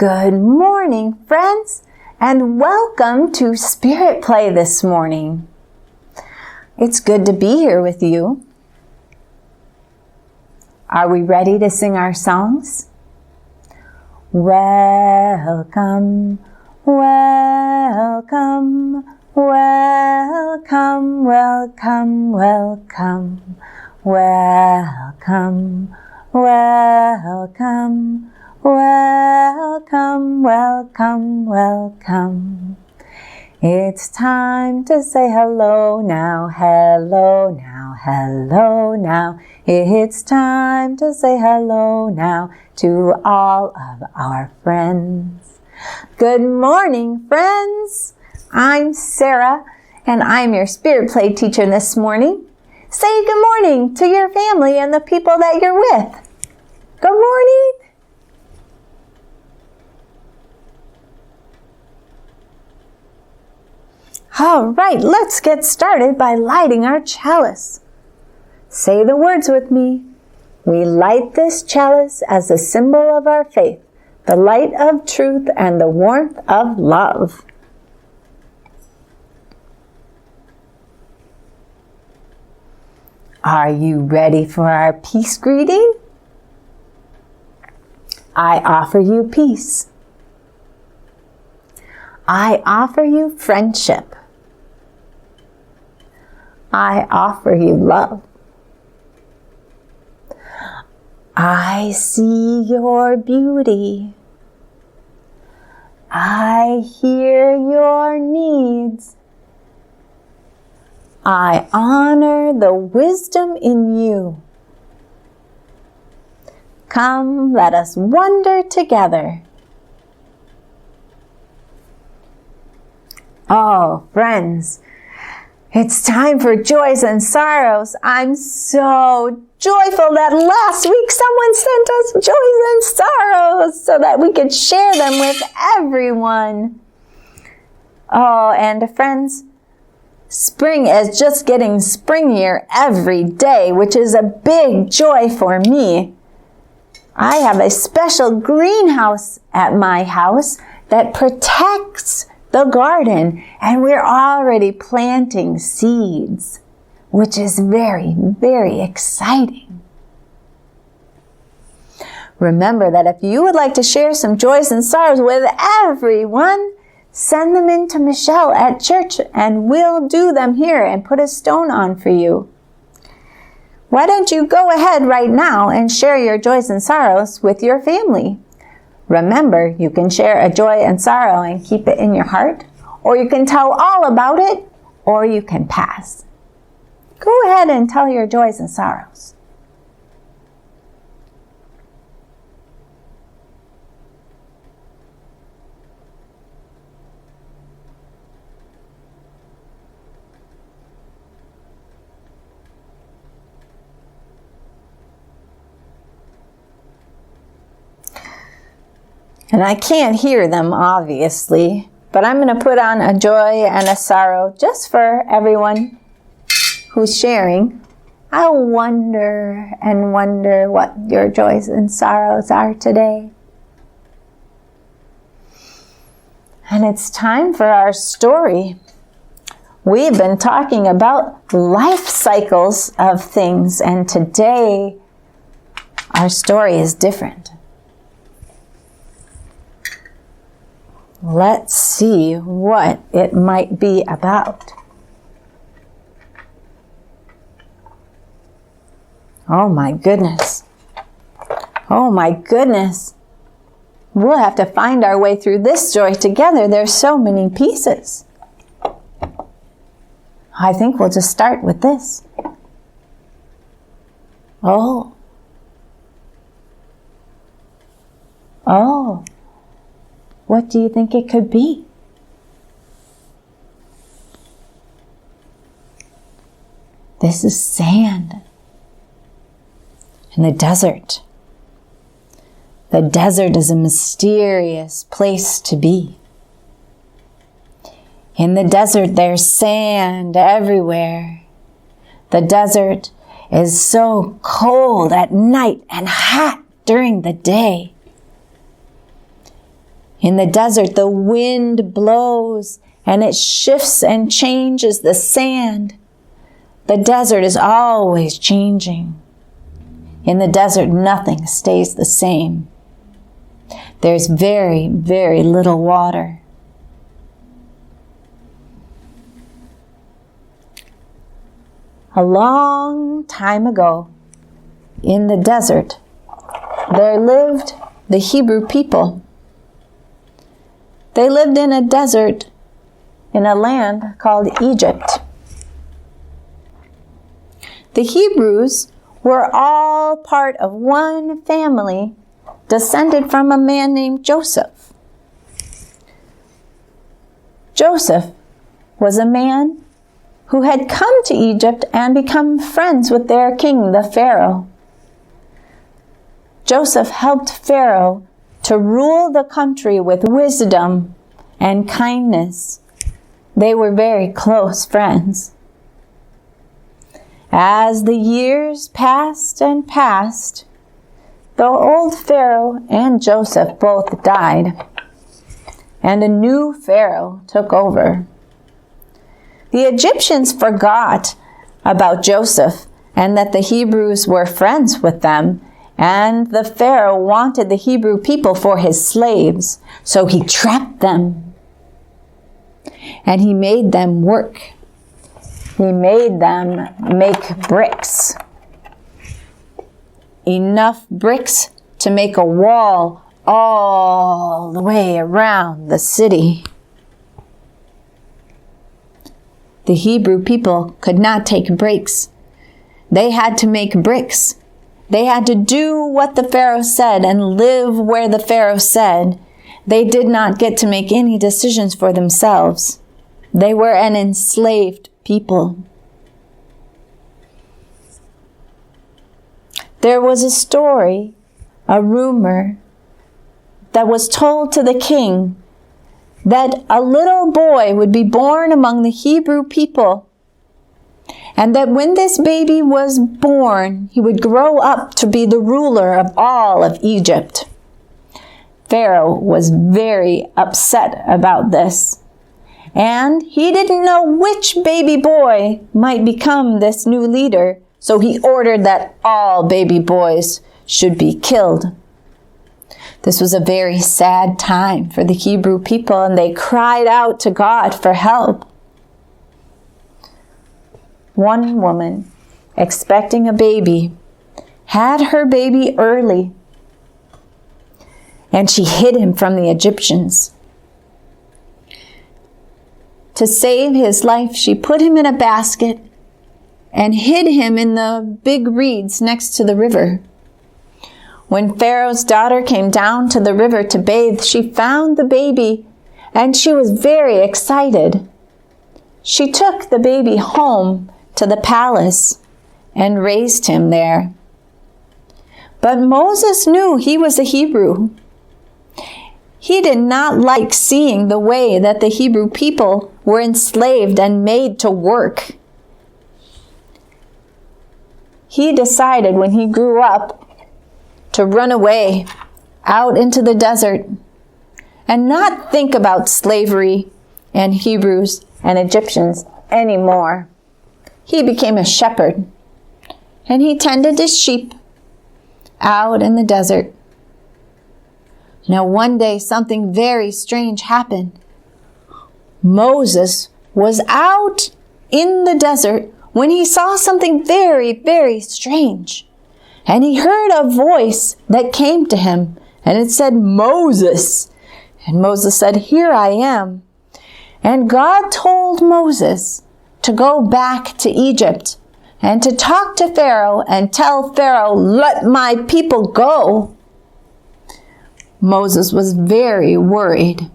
Good morning, friends, and welcome to Spirit Play this morning. It's good to be here with you. Are we ready to sing our songs? Welcome, welcome, welcome, welcome, welcome, welcome, welcome. Welcome, welcome, welcome. It's time to say hello now, hello now, hello now. It's time to say hello now to all of our friends. Good morning, friends. I'm Sarah, and I'm your Spirit Play teacher this morning. Say good morning to your family and the people that you're with. Good morning. All right, let's get started by lighting our chalice. Say the words with me. We light this chalice as a symbol of our faith, the light of truth and the warmth of love. Are you ready for our peace greeting? I offer you peace. I offer you friendship. I offer you love. I see your beauty. I hear your needs. I honor the wisdom in you. Come, let us wonder together. Oh, friends, it's time for joys and sorrows. I'm so joyful that last week someone sent us joys and sorrows so that we could share them with everyone. Oh, and friends, spring is just getting springier every day, which is a big joy for me. I have a special greenhouse at my house that protects the garden, and we're already planting seeds, which is very, very exciting. Remember that if you would like to share some joys and sorrows with everyone, send them in to Michelle at church, and we'll do them here and put a stone on for you. Why don't you go ahead right now and share your joys and sorrows with your family? Remember, you can share a joy and sorrow and keep it in your heart, or you can tell all about it, or you can pass. Go ahead and tell your joys and sorrows. And I can't hear them, obviously, but I'm going to put on a joy and a sorrow just for everyone who's sharing. I'll wonder and wonder what your joys and sorrows are today. And it's time for our story. We've been talking about life cycles of things, and today our story is different. Let's see what it might be about. Oh my goodness. Oh my goodness. We'll have to find our way through this story together. There's so many pieces. I think we'll just start with this. Oh. What do you think it could be? This is sand in the desert. The desert is a mysterious place to be. In the desert, there's sand everywhere. The desert is so cold at night and hot during the day. In the desert, the wind blows and it shifts and changes the sand. The desert is always changing. In the desert, nothing stays the same. There's very, very little water. A long time ago, in the desert, there lived the Hebrew people. They lived in a desert in a land called Egypt. The Hebrews were all part of one family descended from a man named Joseph. Joseph was a man who had come to Egypt and become friends with their king, the Pharaoh. Joseph helped Pharaoh to rule the country with wisdom and kindness. They were very close friends. As the years passed and passed, the old Pharaoh and Joseph both died, and a new Pharaoh took over. The Egyptians forgot about Joseph and that the Hebrews were friends with them, and the Pharaoh wanted the Hebrew people for his slaves, so he trapped them. And he made them work. He made them make bricks. Enough bricks to make a wall all the way around the city. The Hebrew people could not take breaks. They had to make bricks. They had to do what the Pharaoh said and live where the Pharaoh said. They did not get to make any decisions for themselves. They were an enslaved people. There was a story, a rumor, that was told to the king that a little boy would be born among the Hebrew people, and that when this baby was born, he would grow up to be the ruler of all of Egypt. Pharaoh was very upset about this, and he didn't know which baby boy might become this new leader, so he ordered that all baby boys should be killed. This was a very sad time for the Hebrew people, and they cried out to God for help. One woman, expecting a baby, had her baby early, and she hid him from the Egyptians. To save his life, she put him in a basket and hid him in the big reeds next to the river. When Pharaoh's daughter came down to the river to bathe, she found the baby, and she was very excited. She took the baby home to the palace and raised him there. But Moses knew he was a Hebrew. He did not like seeing the way that the Hebrew people were enslaved and made to work. He decided when he grew up to run away out into the desert and not think about slavery and Hebrews and Egyptians anymore. He became a shepherd, and he tended his sheep out in the desert. Now one day something very strange happened. Moses was out in the desert when he saw something very, very strange. And he heard a voice that came to him, and it said, "Moses." And Moses said, "Here I am." And God told Moses to go back to Egypt and to talk to Pharaoh and tell Pharaoh, "Let my people go." Moses was very worried,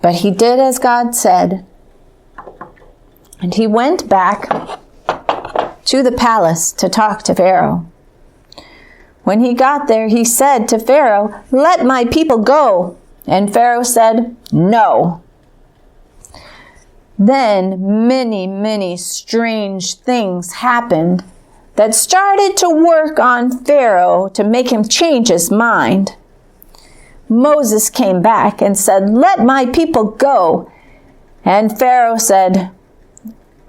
but he did as God said. And he went back to the palace to talk to Pharaoh. When he got there, he said to Pharaoh, "Let my people go." And Pharaoh said, "No." Then many, many strange things happened that started to work on Pharaoh to make him change his mind. Moses came back and said, "Let my people go." And Pharaoh said,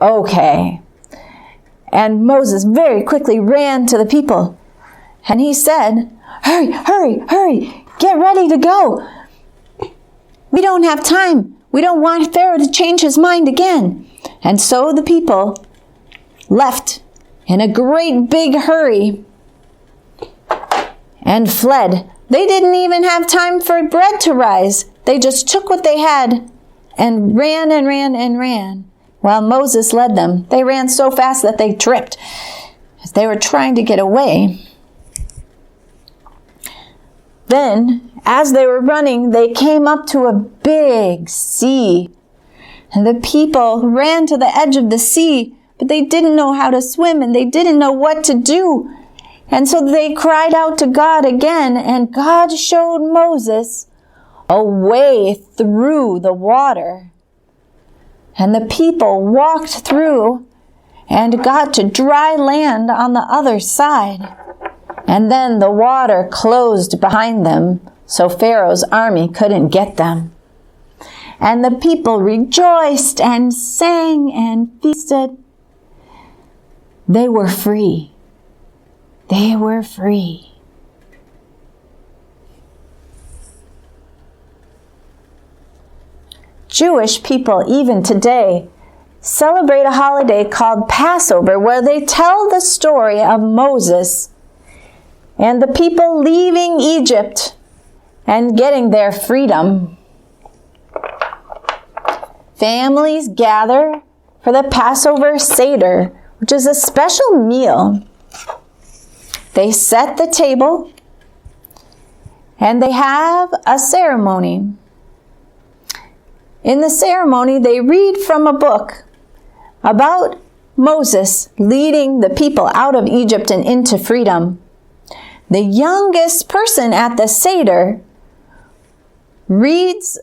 "Okay." And Moses very quickly ran to the people. And he said, "Hurry, hurry, hurry. Get ready to go. We don't have time. We don't want Pharaoh to change his mind again." And so the people left in a great big hurry and fled. They didn't even have time for bread to rise. They just took what they had and ran and ran and ran while Moses led them. They ran so fast that they tripped as they were trying to get away. Then, as they were running, they came up to a big sea. And the people ran to the edge of the sea, but they didn't know how to swim and they didn't know what to do. And so they cried out to God again, and God showed Moses a way through the water. And the people walked through and got to dry land on the other side. And then the water closed behind them, so Pharaoh's army couldn't get them. And the people rejoiced and sang and feasted. They were free. They were free. Jewish people, even today, celebrate a holiday called Passover, where they tell the story of Moses and the people leaving Egypt and getting their freedom. Families gather for the Passover Seder, which is a special meal. They set the table and they have a ceremony. In the ceremony, they read from a book about Moses leading the people out of Egypt and into freedom. The youngest person at the Seder reads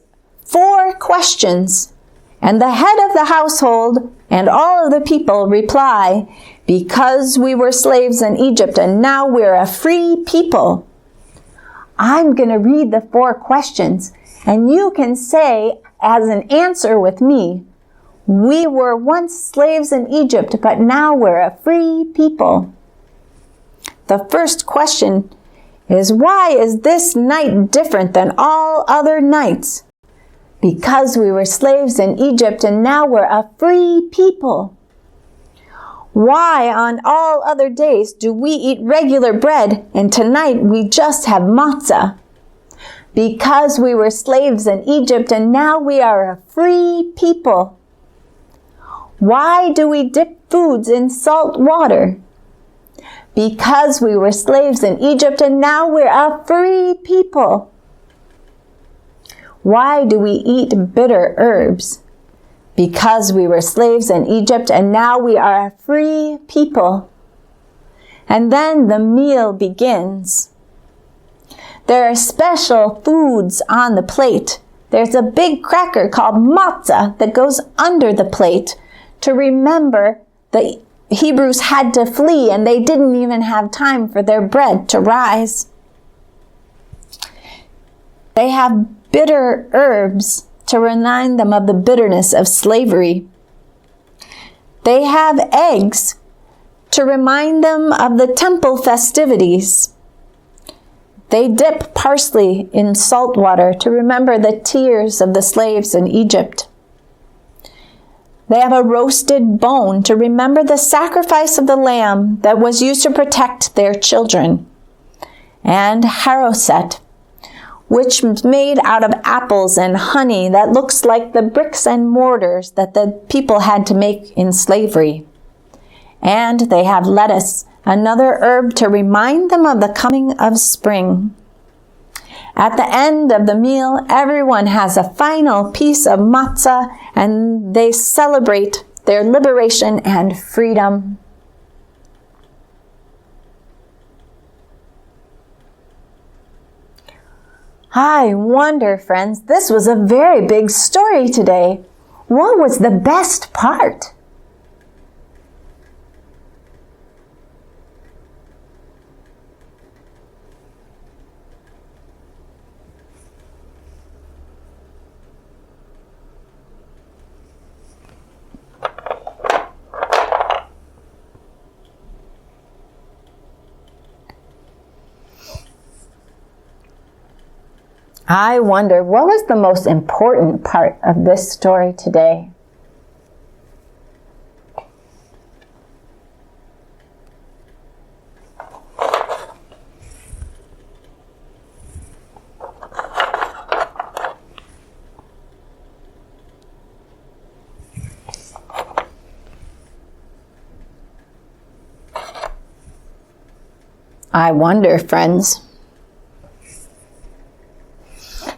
4 questions, and the head of the household and all of the people reply, "Because we were slaves in Egypt and now we're a free people." I'm going to read the 4 questions, and you can say as an answer with me, "We were once slaves in Egypt, but now we're a free people." The first question is, why is this night different than all other nights? Because we were slaves in Egypt and now we're a free people. Why on all other days do we eat regular bread and tonight we just have matzah? Because we were slaves in Egypt and now we are a free people. Why do we dip foods in salt water? Because we were slaves in Egypt and now we're a free people. Why do we eat bitter herbs? Because we were slaves in Egypt and now we are a free people. And then the meal begins. There are special foods on the plate. There's a big cracker called matzah that goes under the plate to remember the Hebrews had to flee and they didn't even have time for their bread to rise. They have bitter herbs to remind them of the bitterness of slavery. They have eggs to remind them of the temple festivities. They dip parsley in salt water to remember the tears of the slaves in Egypt. They have a roasted bone to remember the sacrifice of the lamb that was used to protect their children. And haroset, which is made out of apples and honey that looks like the bricks and mortars that the people had to make in slavery. And they have lettuce, another herb to remind them of the coming of spring. At the end of the meal, everyone has a final piece of matzah and they celebrate their liberation and freedom. I wonder, friends, this was a very big story today. What was the best part? I wonder, what was the most important part of this story today? I wonder, friends,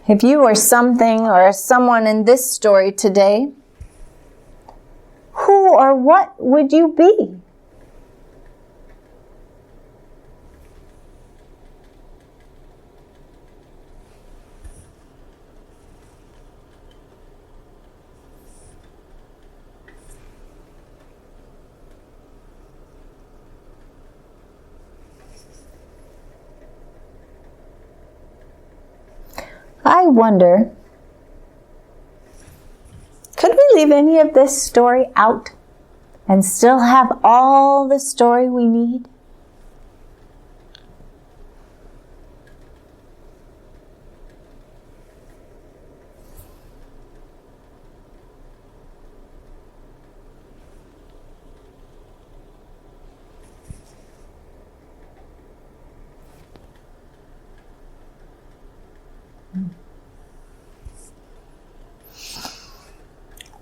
if you were something or someone in this story today, who or what would you be? I wonder, could we leave any of this story out and still have all the story we need?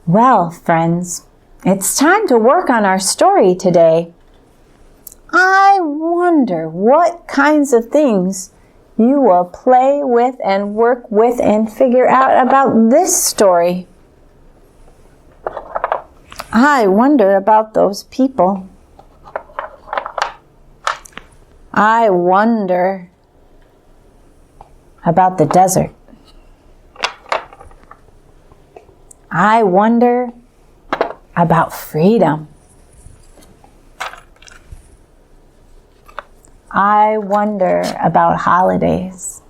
Well, friends, it's time to work on our story today. I wonder what kinds of things you will play with and work with and figure out about this story. I wonder about those people. I wonder about the desert. I wonder about freedom. I wonder about holidays.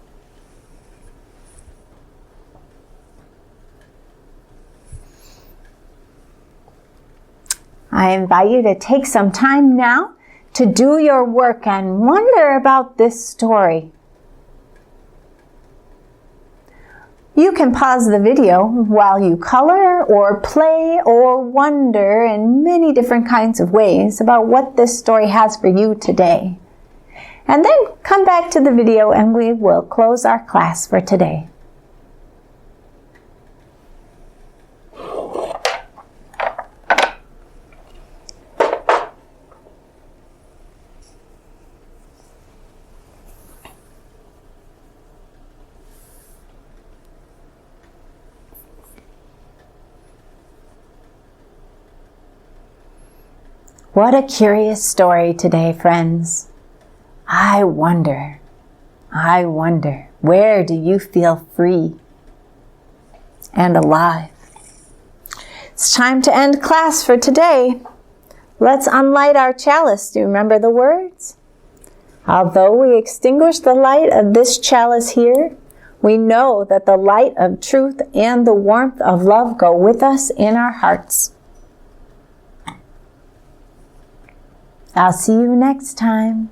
I invite you to take some time now to do your work and wonder about this story. You can pause the video while you color or play or wonder in many different kinds of ways about what this story has for you today. And then come back to the video and we will close our class for today. What a curious story today, friends. I wonder, where do you feel free and alive? It's time to end class for today. Let's unlight our chalice. Do you remember the words? Although we extinguish the light of this chalice here, we know that the light of truth and the warmth of love go with us in our hearts. I'll see you next time.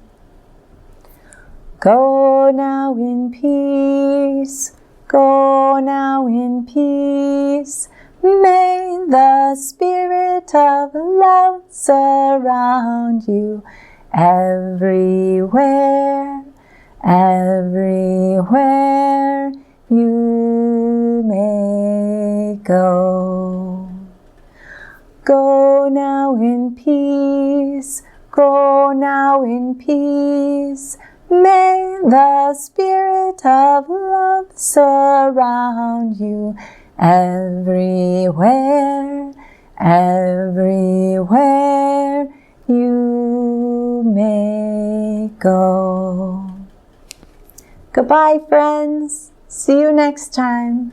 Go now in peace. Go now in peace. May the spirit of love surround you everywhere, everywhere you may go. Go now in peace. Go now in peace. May the spirit of love surround you everywhere, everywhere you may go. Goodbye, friends. See you next time.